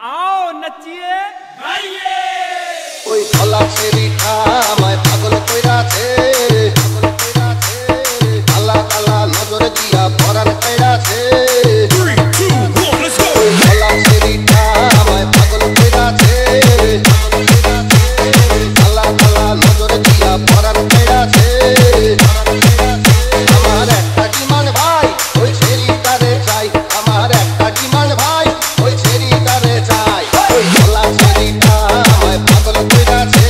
आओ नचिए गाइए ওই খোলা ছেড়িটা আমায় পাগল কইরাছে আল্লাহ আল্লাহ নজর দিয়া পরাণ কইরাছে ওই খোলা ছেড়িটা আমায় পাগল কইরাছে আল্লাহ আল্লাহ নজর দিয়া পরাণ কইরাছে আমার একটা ডিমান্ড ভাই ওই ছেড়িটারে চাই আমার একটা ডিমান্ড ভাই ওই ছেড়িটারে চাই ওই খোলা ছেড়িটা আমায় পাগল কইরাছে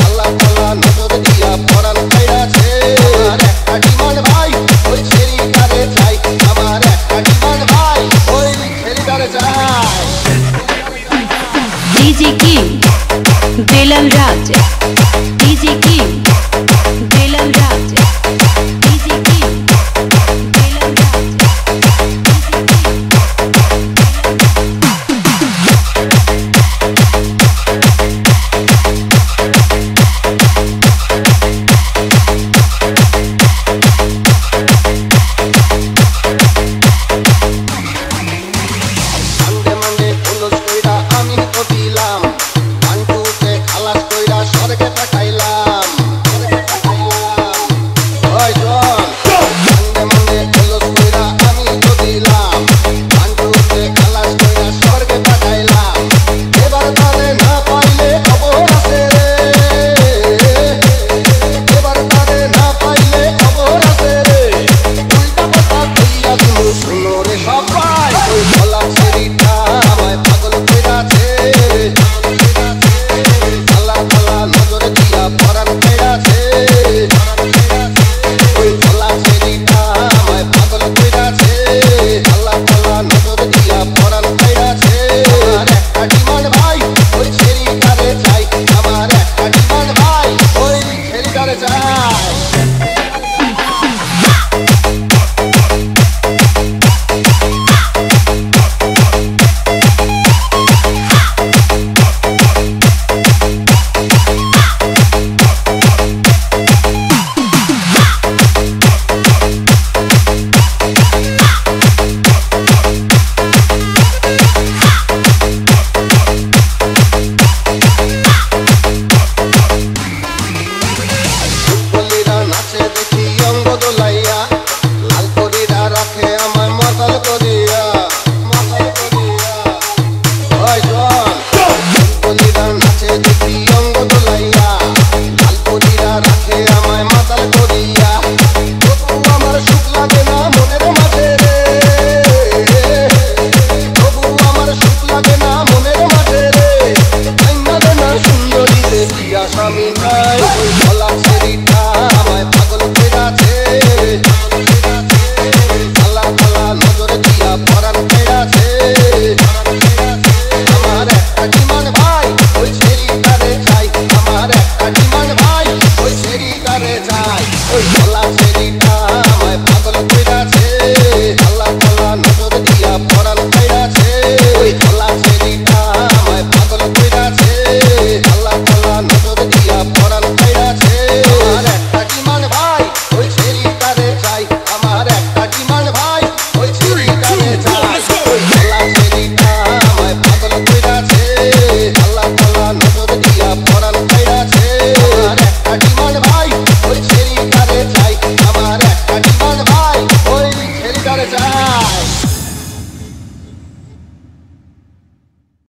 আল্লাহ আল্লাহ নজর দিয়া পরাণ কইরাছে আমার একটা ডিমান্ড ভাই ওই ছেড়িটারে চাই আমার একটা ডিমান্ড ভাই ওই ছেড়িটারে চাই डीजे किंग बेलन राज डीजे किंग